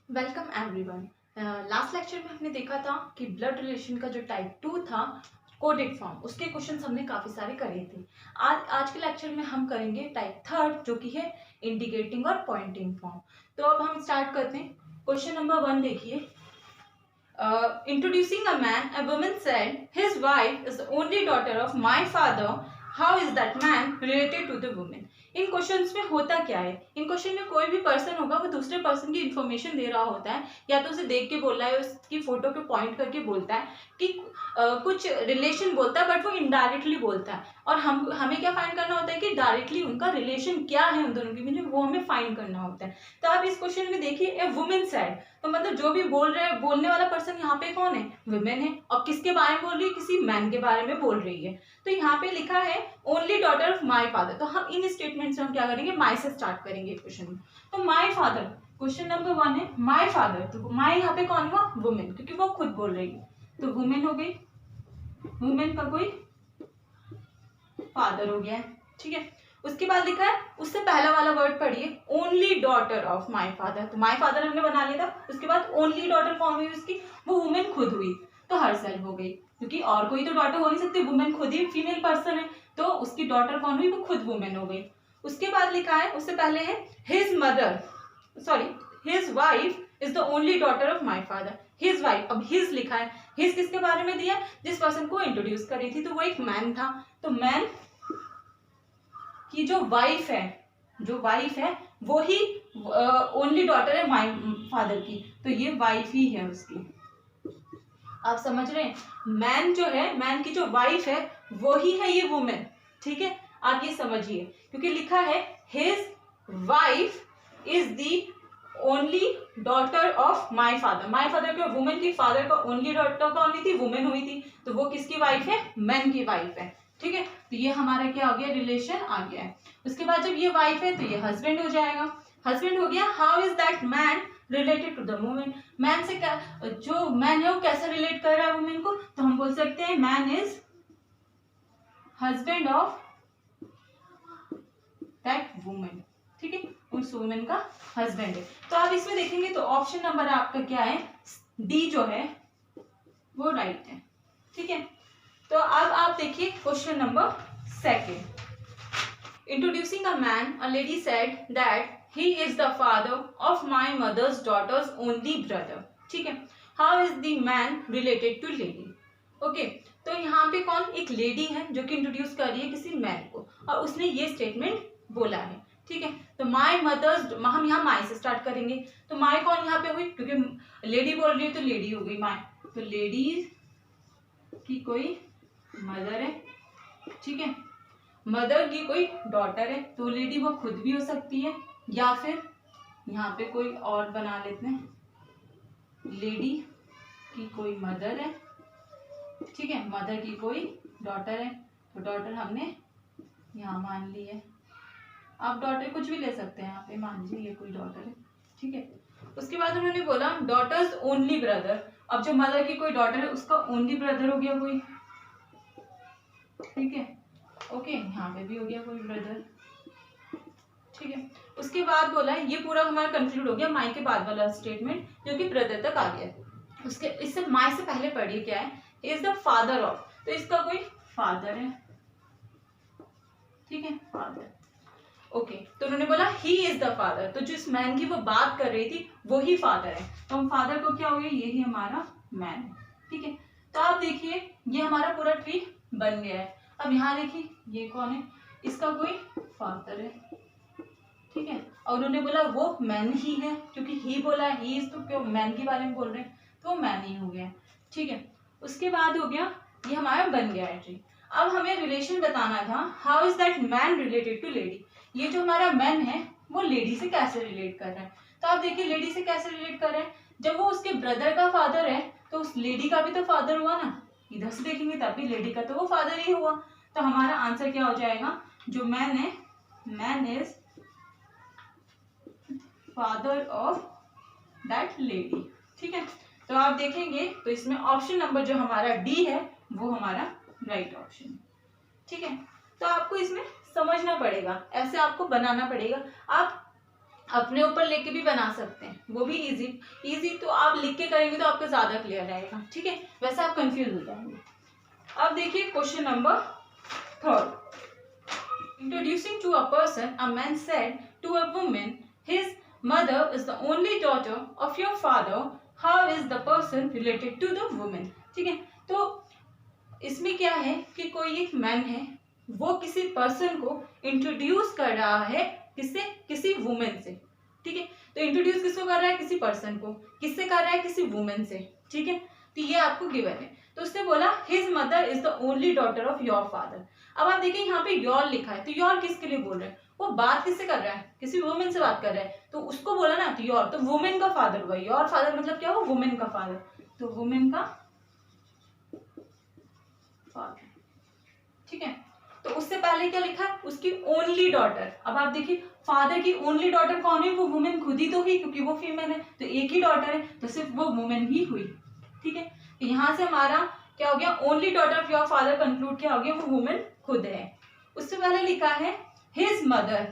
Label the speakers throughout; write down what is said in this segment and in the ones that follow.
Speaker 1: Welcome everyone. Last lecture में हमने देखा था कि ब्लड रिलेशन का जो टाइप 2 था कोडेड फॉर्म, उसके क्वेश्चंस हमने काफी सारे करे थे। आज के लेक्चर में हम करेंगे टाइप 3 जो कि है इंडिकेटिंग और पॉइंटिंग फॉर्म। तो अब हम स्टार्ट करते हैं। क्वेश्चन नंबर 1 देखिए। Introducing a man, a woman said, his wife is the only daughter of my father. How is that man related to the woman? In questions में होता क्या है? इन क्वेश्चन में कोई भी पर्सन होगा वो दूसरे पर्सन की इन्फॉर्मेशन दे रहा होता है, या तो उसे देख के बोल रहा है, उसकी फोटो पे पॉइंट करके बोलता है कि कुछ रिलेशन बोलता है, बट वो इनडायरेक्टली बोलता है। और हमें क्या फाइंड करना होता है कि डायरेक्टली उनका रिलेशन क्या है उन दोनों के बीच में, वो हमें फाइंड करना होता है। तो आप इस क्वेश्चन में देखिए, ए वुमेन सेड, तो मतलब जो भी बोल रहे हैं, बोलने वाला पर्सन यहाँ पे कौन है? वुमेन है। और किसके बारे में बोल रही है? किसी मैन के बारे में बोल रही है। तो यहाँ पे लिखा है only daughter of my father. तो हम इन स्टेटमेंट से हम क्या करेंगे? माई से स्टार्ट करेंगे क्वेश्चन में। तो माई फादर, क्वेश्चन नंबर 1 है माई फादर। तो माई यहाँ पे कौन हुआ? वुमेन, क्योंकि वो खुद बोल रही है। तो वुमेन हो गई, वुमेन का कोई फादर हो गया है, ठीक है। उसके बाद लिखा है, उससे पहला वाला वर्ड पढ़िए, only daughter of my father. तो माई फादर हमने बना लिया था। उसके बाद ओनली डॉटर कौन हुई उसकी? वो वुमेन खुद हुई। तो हरसेल्फ हो गई, क्योंकि और कोई तो डॉटर हो नहीं सकती, वुमेन खुद ही फीमेल पर्सन है, तो उसकी डॉटर कौन हुई? वो खुद वुमेन हो गई। उसके बाद लिखा है, उससे पहले है his mother, sorry his wife is the only daughter of my father. His wife, अब हिज लिखा है, हिज किसके बारे में दिया? जिस पर्सन को इंट्रोड्यूस करी थी, तो वो एक मैन था। तो मैन की जो वाइफ है, जो वाइफ है वो ही ओनली डॉटर है माई फादर की, तो ये वाइफ ही है उसकी। आप समझ रहे हैं? मैन जो है, मैन की जो वाइफ है वो ही है ये वुमेन, ठीक है। आप ये समझिए, क्योंकि लिखा है his wife is the only daughter of my father. My father के वुमेन की फादर का ओनली डॉटर कौन हुई थी? वुमेन हुई थी। तो वो किसकी वाइफ है? मैन की वाइफ है, ठीक है। तो ये हमारा क्या हो गया? रिलेशन आ गया है। उसके बाद जब ये वाइफ है तो ये हस्बैंड हो जाएगा। हस्बैंड हो गया। How is that man related to the women? Man से क्या, जो मैन है वो कैसे रिलेट कर रहा है वुमेन को? तो हम बोल सकते हैं man is husband of that women, ठीक है। उस वुमेन का हस्बैंड है। तो आप इसमें देखेंगे तो ऑप्शन नंबर आपका क्या है? डी जो है वो राइट है, ठीक है। तो अब आप देखिए question number 2। Introducing a man, a lady said that he is the father of my mother's daughter's only brother, ठीक है। how is the man related to lady? Okay, तो यहाँ पे कौन? एक लेडी है जो कि इंट्रोड्यूस कर रही है किसी मैन को, और उसने ये स्टेटमेंट बोला है, ठीक है। तो माई मदर्स, हम यहाँ माई से स्टार्ट करेंगे। तो माई कौन यहाँ पे हुई? क्योंकि लेडी बोल रही है तो लेडी हो गई माई। तो लेडी की कोई मदर है, ठीक है। मदर की कोई डॉटर है, तो लेडी वो खुद भी हो सकती है, या फिर यहाँ पे कोई और बना लेते हैं, लेडी की कोई मदर है, ठीक है। मदर की कोई डॉटर है, तो डॉटर हमने यहाँ मान ली है। आप डॉटर कुछ भी ले सकते हैं, यहाँ पे मान लीजिए ये कोई डॉटर है, ठीक है। उसके बाद उन्होंने बोला डॉटर्स ओनली ब्रदर। अब जो मदर की कोई डॉटर है उसका ओनली ब्रदर हो गया कोई, ठीक है। ओके, यहाँ पे भी हो गया कोई ब्रदर, ठीक है। उसके बाद बोला है, ये पूरा हमारा कंक्लूड हो गया माई के बाद वाला स्टेटमेंट जो कि ब्रदर तक आ गया। उसके इससे माई से पहले पढ़िए क्या है, इज द फादर ऑफ, तो इसका कोई फादर है, ठीक है, फादर। ओके, तो उन्होंने बोला ही इज द फादर, तो जिस मैन की वो बात कर रही थी वो ही फादर है। तो हम फादर को क्या हो गया? यही हमारा मैन है, ठीक है। तो आप देखिए ये हमारा पूरा ट्री बन गया है। अब यहाँ देखिए ये कौन है? इसका कोई फादर है, ठीक है। और उन्होंने बोला वो मैन ही है, क्योंकि ही बोला ही इज, तो क्यों मैन के बारे में बोल रहे हैं, तो वो मैन ही हो गया, ठीक है। उसके बाद हो गया, ये हमारा बन गया है ट्री। अब हमें रिलेशन बताना था, how is that man related to lady? ये जो हमारा मैन है वो लेडी से कैसे रिलेट कर रहा है? तो आप देखिए लेडी से कैसे रिलेट कर रहे हैं, जब वो उसके ब्रदर का फादर है तो उस लेडी का भी तो फादर हुआ ना। इधर से देखेंगे तब भी लेडी का तो वो फादर ही हुआ। तो हमारा आंसर क्या हो जाएगा? जो मैन है, man is father of that lady, ठीक है। तो आप देखेंगे तो इसमें ऑप्शन नंबर जो हमारा डी है वो हमारा राइट ऑप्शन है, ठीक है। तो आपको इसमें समझना पड़ेगा, ऐसे आपको बनाना पड़ेगा। आप अपने ऊपर लेके भी बना सकते हैं, वो भी इजी तो आप लिख के करेंगे तो आपको ज्यादा क्लियर रहेगा, ठीक है, वैसे आप कंफ्यूज हो जाएंगे। अब देखिए question number 3। Introducing to a person a man said to a woman his mother is the only daughter of your father, how is the person related to the woman. ठीक है, तो इसमें क्या है कि कोई एक मैन है, वो किसी पर्सन को इंट्रोड्यूस कर रहा है, किससे, किसी वुमेन से। ठीक है, तो इंट्रोड्यूस किसको कर रहा है, किसी पर्सन को, किससे कर रहा है, किसी वुमेन से। ठीक है, तो ये आपको गिवन है। तो उसने बोला his mother is the only daughter of your father. अब आप देखिए यहाँ पे योर लिखा है, तो योर किसके लिए बोल रहे हैं, वो बात किससे कर रहा है, किसी वुमेन से बात कर रहा है, तो उसको बोला ना, तो योर, तो वुमेन का फादर हुआ, योर फादर मतलब क्या हुआ, वुमेन का फादर, तो वुमेन का फादर। ठीक है, तो उससे पहले क्या लिखा है, उसकी ओनली डॉटर। अब आप देखिए फादर की ओनली डॉटर कौन है, वो वुमेन खुद ही तो हुई, क्योंकि वो फीमेल है, तो एक ही डॉटर है, तो सिर्फ वो वुमेन ही हुई। ठीक है, तो यहां से हमारा क्या हो गया, only daughter of your father conclude क्या हो गया, वो वुमेन खुद है। उससे पहले लिखा है हिज मदर,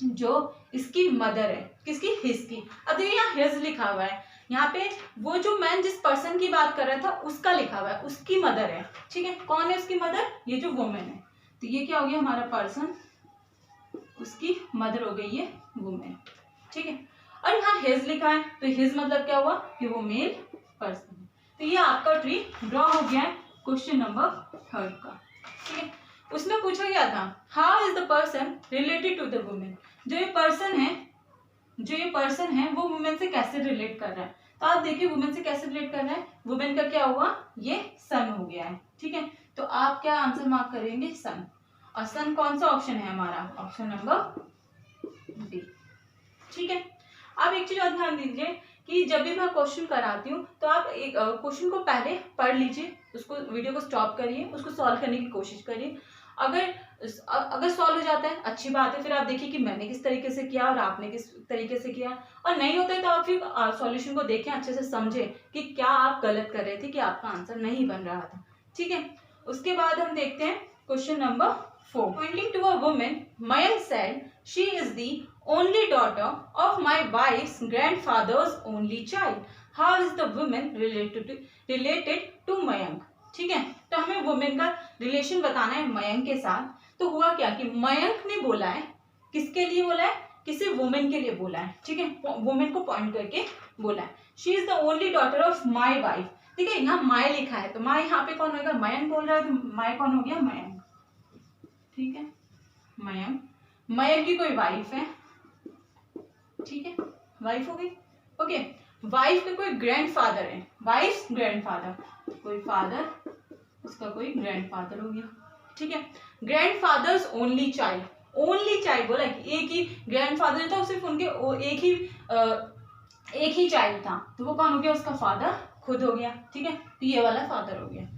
Speaker 1: जो इसकी मदर है, किसकी, हिज की। अब देखिए यहाँ हिज लिखा हुआ है, यहाँ पे वो जो मैन जिस पर्सन की बात कर रहा था उसका लिखा हुआ है, उसकी मदर है। ठीक है, कौन है उसकी मदर, ये जो वुमेन है, तो ये क्या हो गया हमारा पर्सन, उसकी मदर हो गई है वुमेन। ठीक है, और यहाँ हिज लिखा है, तो हिज मतलब क्या हुआ कि वो मेल पर्सन है। तो ये आपका ट्री ड्रॉ हो गया है क्वेश्चन नंबर 3 का। ठीक है, उसमें पूछा गया था how is the person related to the women, जो ये पर्सन है वो वुमेन से कैसे रिलेट कर रहा है। तो आप देखिए वुमेन से कैसे रिलेट कर रहा है, वुमेन का क्या हुआ, ये सन हो गया है। ठीक है, तो आप क्या आंसर मार्क करेंगे, सन। और सन कौन सा ऑप्शन है हमारा, ऑप्शन नंबर बी। ठीक है, अब एक चीज और ध्यान दीजिए कि जब भी मैं क्वेश्चन कराती हूँ तो आप एक क्वेश्चन को पहले पढ़ लीजिए, उसको वीडियो को स्टॉप करिए, उसको सॉल्व करने की कोशिश करिए। अगर सॉल्व हो जाता है अच्छी बात है, फिर आप देखिए कि मैंने किस तरीके से किया और आपने किस तरीके से किया, और नहीं होता है तो आप फिर सॉल्यूशन को देखें, अच्छे से समझें कि क्या आप गलत कर रहे थे, कि आपका आंसर नहीं बन रहा था। ठीक है, उसके बाद हम देखते हैं question number 4। Pointing to a woman, Mayank said, "She is the only daughter of my wife's grandfather's only child. How is the woman related to Mayank?" ठीक है, तो हमें वुमेन का रिलेशन बताना है मयंक के साथ। तो हुआ क्या कि मयंक ने बोला है, किसके लिए बोला है, किसी वुमेन के लिए बोला है। ठीक है, वुमेन को पॉइंट करके बोला है, she is the only daughter of my wife. ठीक है, यहाँ माई लिखा है, तो माई यहाँ पे कौन होगा, मयंक बोल रहा है, तो माई कौन हो गया, मयंक। ठीक है, मयंक की कोई वाइफ है। ठीक है, वाइफ हो गई। ओके, वाइफ के कोई ग्रैंडफादर है, वाइफ ग्रैंडफादर, कोई फादर, उसका कोई ग्रैंडफादर हो गया। ठीक है, grandfathers only child, only child बोला कि एक ही ग्रैंडफादर था, सिर्फ उनके एक ही चाइल्ड था, तो वो कौन हो गया, उसका फादर खुद हो गया। ठीक है, तो ये वाला फादर हो गया।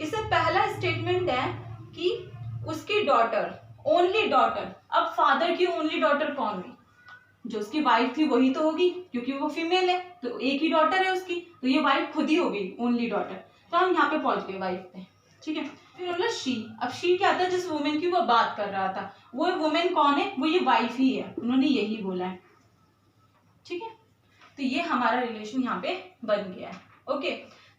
Speaker 1: इससे पहला स्टेटमेंट है कि उसकी डॉटर, ओनली डॉटर। अब फादर की ओनली डॉटर कौन हुई, जो उसकी वाइफ थी वही तो होगी, क्योंकि वो फीमेल है, तो एक ही डॉटर है उसकी, तो ये वाइफ खुद ही हो गई ओनली डॉटर। तो हम यहाँ पे पहुंच गए वाइफ पे। ठीक है, फिर बोला शी। अब शी क्या था, जिस वुमेन की वो बात कर रहा था, वो वुमेन कौन है, वो ये वाइफ ही है, उन्होंने यही बोला है। ठीक है, तो ये हमारा रिलेशन यहाँ पे बन गया है। ओके,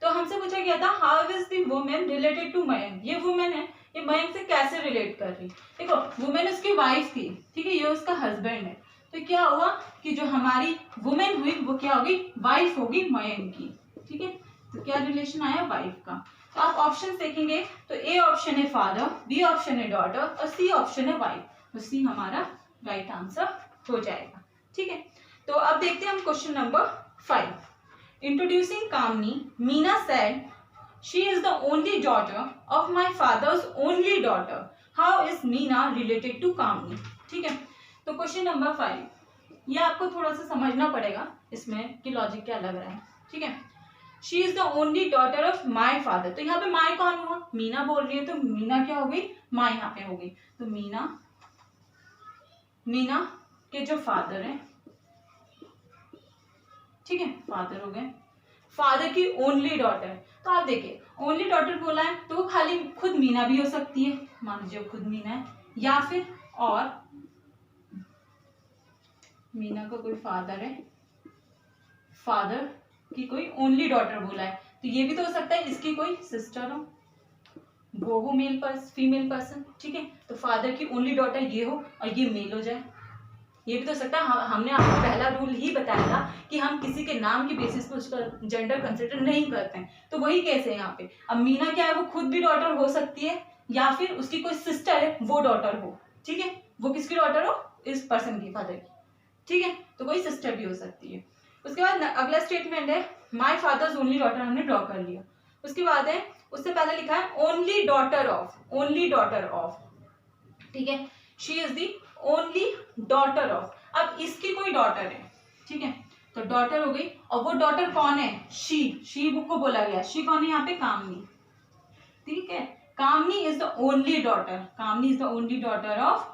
Speaker 1: तो हमसे पूछा गया था how is the women related to Mayank. ये वुमेन है, ये मयंक से कैसे रिलेट कर रही। देखो वुमेन उसकी वाइफ थी, ठीक है, ये उसका हस्बैंड है, तो क्या हुआ कि जो हमारी वुमेन हुई वो क्या होगी, वाइफ होगी मयंक की। ठीक है, तो क्या रिलेशन आया, वाइफ का। तो आप ऑप्शन देखेंगे तो ए ऑप्शन है फादर, बी ऑप्शन है डॉटर, और सी ऑप्शन है वाइफ, तो सी हमारा राइट आंसर हो जाएगा। ठीक है, तो अब देखते हैं हम question number 5। Introducing Kamni, Meena said, she is the only daughter of my father's only daughter, how is Meena related to Kamni. ठीक है, तो क्वेश्चन नंबर 5, ये आपको थोड़ा सा समझना पड़ेगा इसमें कि लॉजिक क्या लग रहा है। ठीक है, she is the only daughter of my father, तो यहाँ पे माई कौन हुआ, मीना बोल रही है, तो मीना क्या हो गई, माई यहाँ पे हो गई, तो मीना के जो फादर है, ठीक है, फादर हो गए, फादर की ओनली डॉटर। तो आप देखिए ओनली डॉटर बोला है, तो वो खाली खुद मीना भी हो सकती है, मान लीजिए खुद मीना है, या फिर और मीना का कोई फादर है, फादर की कोई ओनली डॉटर बोला है, तो ये भी तो हो सकता है इसकी कोई सिस्टर हो, वो हो फीमेल पर्सन, ठीक है। तो फादर की ओनली डॉटर ये हो और ये मेल हो जाए, ये भी तो हो सकता है। हमने आपको पहला रूल ही बताया था कि हम किसी के नाम की बेसिस पर उसका जेंडर कंसिडर नहीं करते हैं, तो वही केस है यहाँ पे। अब मीना क्या है, वो खुद भी डॉटर हो सकती है या फिर उसकी कोई सिस्टर है वो डॉटर हो, ठीक है। वो किसकी डॉटर हो, इस पर्सन की, फादर की, ठीक है। तो कोई सिस्टर भी हो सकती है। उसके बाद अगला स्टेटमेंट है माई फादर्स ओनली डॉटर, हमने ड्रॉ कर लिया। उसके बाद है, उससे पहले लिखा है ओनली डॉटर ऑफ, ठीक है। She is the only daughter of. अब इसकी कोई डॉटर है, ठीक है, तो डॉटर हो गई। और वो डॉटर कौन है, शी बुक को बोला गया। शी कौन है यहाँ पे, कामनी, ठीक है। Kamni is the only daughter of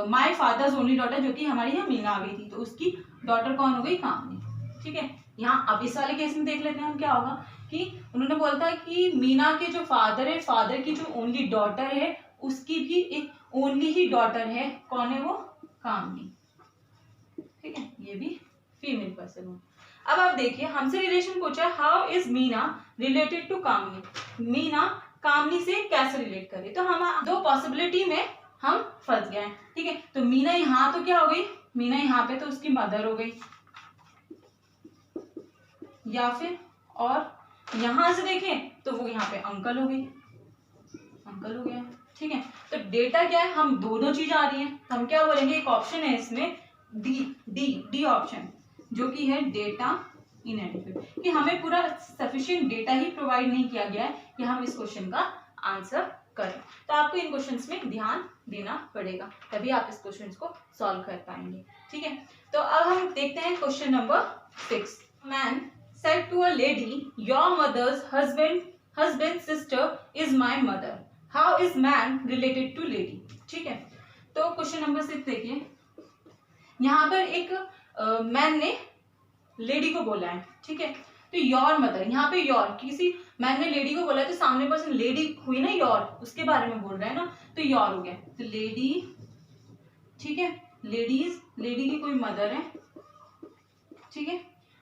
Speaker 1: my father's only daughter, जो कि हमारी यहाँ मीना आ गई थी, तो उसकी डॉटर कौन हो गई, कामनी, ठीक है। यहाँ अब इस वाले केस में देख लेते हैं हम क्या होगा, कि उन्होंने बोलता है कि मीना के जो फादर है, फादर की जो ओनली डॉटर है, उसकी भी एक ओनली ही डॉटर है, कौन है वो, कामनी, ठीक है। ये भी फीमेल पर्सन हो। अब आप देखिए, हमसे रिलेशन पूछा है, how is Meena related to Kamni, Meena Kamni से कैसे रिलेट करे। तो हम दो पॉसिबिलिटी में हम फंस गए हैं, ठीक है। तो मीना यहाँ तो क्या हो गई, मीना यहाँ पे तो उसकी मदर हो गई, या फिर और यहां से देखें तो वो यहाँ पे अंकल हो गया, ठीक है। तो डेटा क्या है, हम दोनों चीज आ रही है, तो हम क्या बोलेंगे, एक ऑप्शन है इसमें डी ऑप्शन, जो कि है डेटा इनएडिक्वेट, कि हमें पूरा सफिशिएंट डेटा ही प्रोवाइड नहीं किया गया है कि हम इस क्वेश्चन का आंसर करें। तो आपको इन क्वेश्चंस में ध्यान देना पड़ेगा, तभी आप इस क्वेश्चंस को सॉल्व कर पाएंगे, ठीक है। तो अब हम देखते हैं question number 6। Man said to a lady, your mother's husband's sister is my mother. How is man related to lady? ठीक है। तो क्वेश्चन नंबर 6 देखिए, यहाँ पर एक मैन ने लेडी को बोला है, ठीक है। तो योर मदर, यहाँ पे योर, किसी मैन ने लेडी को बोला है, तो सामने पर्सन लेडी हुई ना, योर, उसके बारे में बोल रहा है ना, तो योर हो गया। तो लेडी, ठीक है, लेडी की कोई मदर है, ठीक है,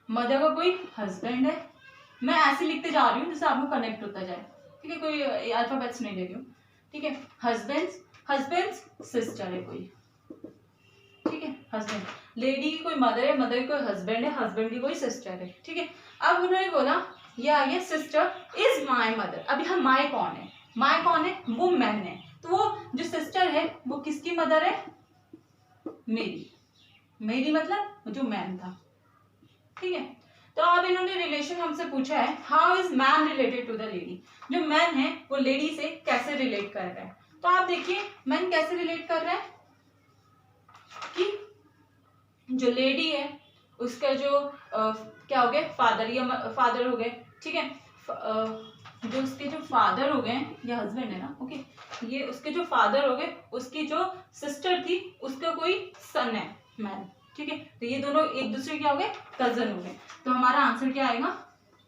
Speaker 1: मदर का कोई हस्बैंड है। मैं ऐसे लिखते जा रही हूँ जैसे आपको कनेक्ट होता जाए, ठीक है, कोई अल्फाबेट्स नहीं ले रही हूँ, ठीक है। हस्बैंड्स सिस्टर है कोई, ठीक है, हस्बैंड, लेडी की कोई मदर है, मदर की कोई हस्बैंड है, हस्बैंड की कोई सिस्टर है, ठीक है। अब उन्होंने बोला ये सिस्टर इज माई मदर। अब यहाँ माई कौन है, वो मैन है, तो वो जो सिस्टर है वो किसकी मदर है, मेरी मतलब जो मैन था, ठीक है। तो अब इन्होंने रिलेशन हमसे पूछा है, how is man related to the lady, जो मैन है वो लेडी से कैसे रिलेट कर रहा है। तो आप देखिए मैन कैसे रिलेट कर रहा है, कि जो लेडी है उसका जो क्या हो गया, फादर हो गए, ठीक है। जो उसके जो फादर हो गए, ये हस्बैंड है ना, ओके, ये उसके जो फादर हो गए, उसकी जो सिस्टर थी उसका कोई सन है मैन, ठीक है। तो ये दोनों एक दूसरे क्या हो गए, कजन हो गए। तो हमारा आंसर क्या आएगा,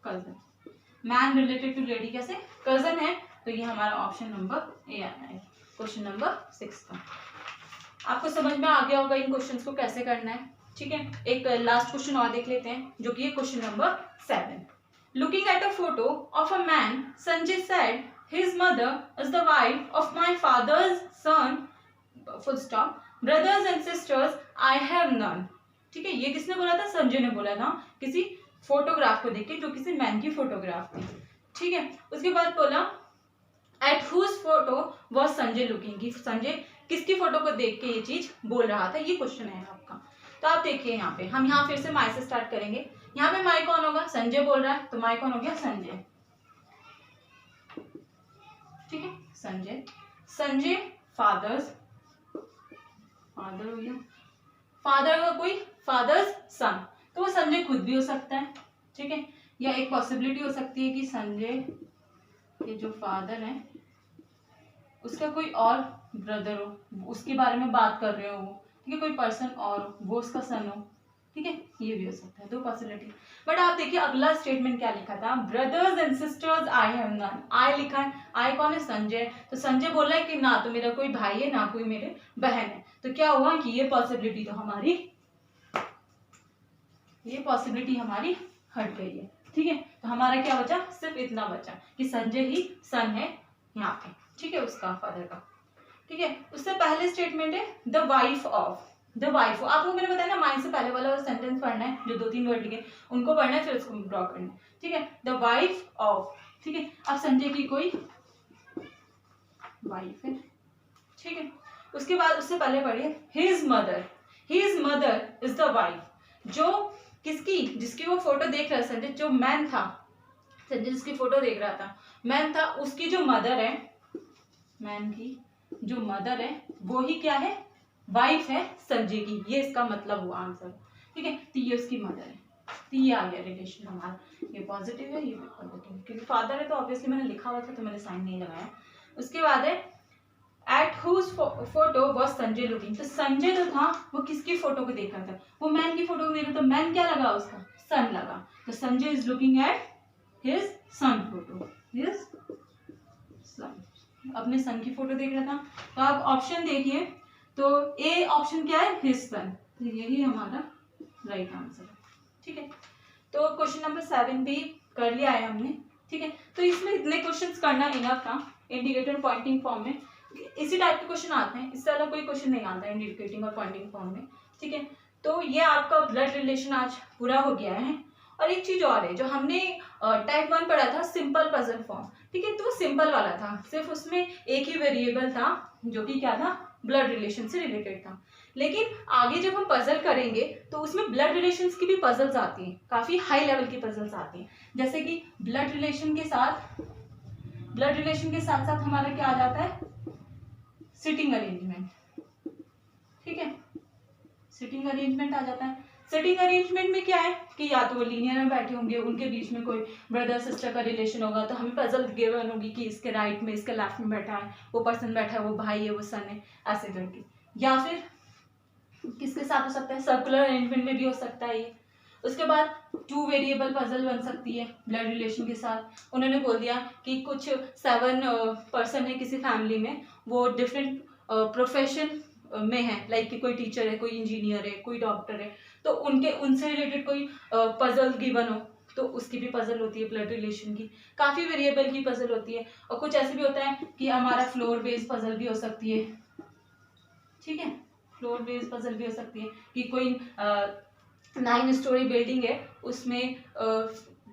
Speaker 1: cousin. Man related to lady कैसे, कजन है, तो ये हमारा ऑप्शन नंबर ए आना है, क्वेश्चन नंबर 6 का। आपको समझ में आ गया होगा इन क्वेश्चंस को कैसे करना है, ठीक है। एक लास्ट क्वेश्चन और देख लेते हैं, जो कि है question number 7। Looking at a photo of a man, Sanjay said his mother is the wife of my father's son, full stop, brothers and sisters I have none. ठीक है, ये किसने बोला था, संजय ने बोला था, किसी फोटोग्राफ को देख के, जो किसी मैन की फोटोग्राफ थी, ठीक है। उसके बाद बोला at whose photo was Sanjay looking, की संजय किसकी फोटो को देख के ये चीज बोल रहा था, ये क्वेश्चन है आपका। तो आप देखिए यहाँ पे, हम यहाँ फिर से माई से स्टार्ट करेंगे। यहाँ पे माई कौन होगा, संजय बोल रहा है, तो माई कौन हो गया, संजय, ठीक है, संजय फादर हो गया, फादर का कोई फादर्स सन, तो वो संजय खुद भी हो सकता है, ठीक है। या एक पॉसिबिलिटी हो सकती है कि संजय के जो फादर है उसका कोई और ब्रदर हो, उसके बारे में बात कर रहे हो, ठीक है, कोई पर्सन और हो, वो उसका सन हो, ठीक है, ये भी हो सकता है, दो पॉसिबिलिटी। बट आप देखिए अगला स्टेटमेंट क्या लिखा था, brothers and sisters I have none, I लिखा है, आई कौन है, संजय, तो संजय बोल रहा है कि ना तो मेरा कोई भाई है ना कोई मेरे बहन है, तो क्या हुआ कि ये पॉसिबिलिटी तो हमारी ये पॉसिबिलिटी हमारी हट गई है। ठीक है, तो हमारा क्या बचा, सिर्फ इतना बचा कि संजय ही सन है यहाँ पे। ठीक है, उसका फादर का। ठीक है, उससे पहले स्टेटमेंट है the wife of. The wife, आपको मैंने बताया ना माइंड से पहले वाला सेंटेंस पढ़ना है, जो 2-3 वर्ड लिखे उनको पढ़ना है, फिर उसको ड्रॉ करना है। ठीक है, द वाइफ ऑफ। ठीक है, अब संजय की कोई वाइफ है। ठीक है, उसके बाद उससे पहले पढ़िए his mother. His mother is the wife, जो किसकी, जिसकी वो फोटो देख रहा है संजय, जो मैन था, संजय जिसकी फोटो देख रहा था मैन था, उसकी जो मदर है, मैन की जो मदर है वो ही क्या है, वाइफ है संजय की। ये इसका मतलब हुआ आंसर। ठीक है, तो ये उसकी मदर है, तो ये आ गया रिलेशन हमारा। ये पॉजिटिव है, ये पॉजिटिव, क्योंकि फादर है तो ऑब्वियसली मैंने लिखा हुआ था तो मैंने साइन नहीं लगाया। उसके बाद है at whose photo was Sanjay looking. तो संजय जो था वो किसकी फोटो को देख रहा था, वो मैन की फोटो को देख रहा था। मैन क्या लगा उसका, सन लगा, तो Sanjay is looking at his son photo, his son, अपने सन की फोटो देख रहा था। तो आप ऑप्शन देखिए, तो ए ऑप्शन क्या है, हिज सन, तो यही हमारा राइट आंसर है। ठीक है, तो क्वेश्चन नंबर 7 भी कर लिया है हमने। ठीक है, तो इसमें इतने क्वेश्चंस करना इनफ था इंडिकेटर पॉइंटिंग फॉर्म में। इसी टाइप के क्वेश्चन आते हैं, इससे अलग कोई क्वेश्चन नहीं आता है इंडिकेटिंग और पॉइंटिंग फॉर्म में। ठीक है, तो ये आपका ब्लड रिलेशन आज पूरा हो गया है। और एक चीज और है, जो हमने टाइप 1 पढ़ा था सिंपल पजल फॉर्म। ठीक है, तो वो सिंपल वाला था, सिर्फ उसमें एक ही वेरिएबल था जो कि क्या था, ब्लड रिलेशन से रिलेटेड था। लेकिन आगे जब हम पजल करेंगे तो उसमें ब्लड रिलेशंस की भी पजल्स आती हैं, काफी हाई लेवल की पजल्स आती हैं। जैसे कि ब्लड रिलेशन के साथ साथ हमारा क्या आ जाता है, सिटिंग अरेंजमेंट। ठीक है, सिटिंग अरेंजमेंट आ जाता है। सिटिंग अरेंजमेंट में क्या है कि या तो वो लीनियर में बैठे होंगे, उनके बीच में कोई ब्रदर सिस्टर का रिलेशन होगा, तो हमें पजल गिवन होगी कि इसके राइट में, इसके लेफ्ट में बैठा है, वो पर्सन बैठा है, वो भाई है, वो सन है, ऐसे करके। या फिर किसके साथ हो सकता है, सर्कुलर अरेंजमेंट में भी हो सकता है ये। उसके बाद 2 वेरिएबल पजल बन सकती है ब्लड रिलेशन के साथ। उन्होंने बोल दिया कि कुछ 7 पर्सन है किसी फैमिली में, वो डिफरेंट प्रोफेशन में है, लाइक कि कोई टीचर है, कोई इंजीनियर है, कोई डॉक्टर है, तो उनसे रिलेटेड कोई पजल गिवन हो, तो उसकी भी पजल होती है ब्लड रिलेशन की। काफ़ी वेरिएबल की पजल होती है। और कुछ ऐसे भी होता है कि हमारा फ्लोर बेस्ड पजल भी हो सकती है। ठीक है, फ्लोर बेस्ड पजल भी हो सकती है कि कोई 9 स्टोरी बिल्डिंग है, उसमें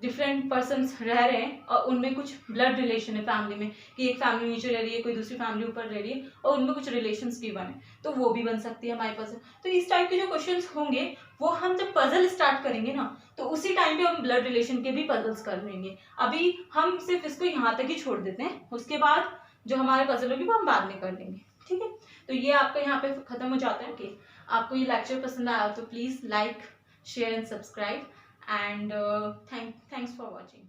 Speaker 1: डिफरेंट पर्सन्स रह रहे हैं और उनमें कुछ ब्लड रिलेशन है फैमिली में, कि एक फैमिली नीचे रह रही है, कोई दूसरी फैमिली ऊपर रह रही है और उनमें कुछ रिलेशंस भी बने, तो वो भी बन सकती है हमारे पजल। तो इस टाइप के जो क्वेश्चंस होंगे वो हम जब पजल स्टार्ट करेंगे ना, तो उसी टाइम पे हम ब्लड रिलेशन के भी पजल्स कर लेंगे। अभी हम सिर्फ इसको यहाँ तक ही छोड़ देते हैं, उसके बाद जो हमारे पजल होगी वो हम बाद में कर लेंगे। ठीक है, तो ये आपका यहाँ पे खत्म हो जाता है। कि आपको ये लेक्चर पसंद आया तो please like, share and subscribe, and thanks for watching.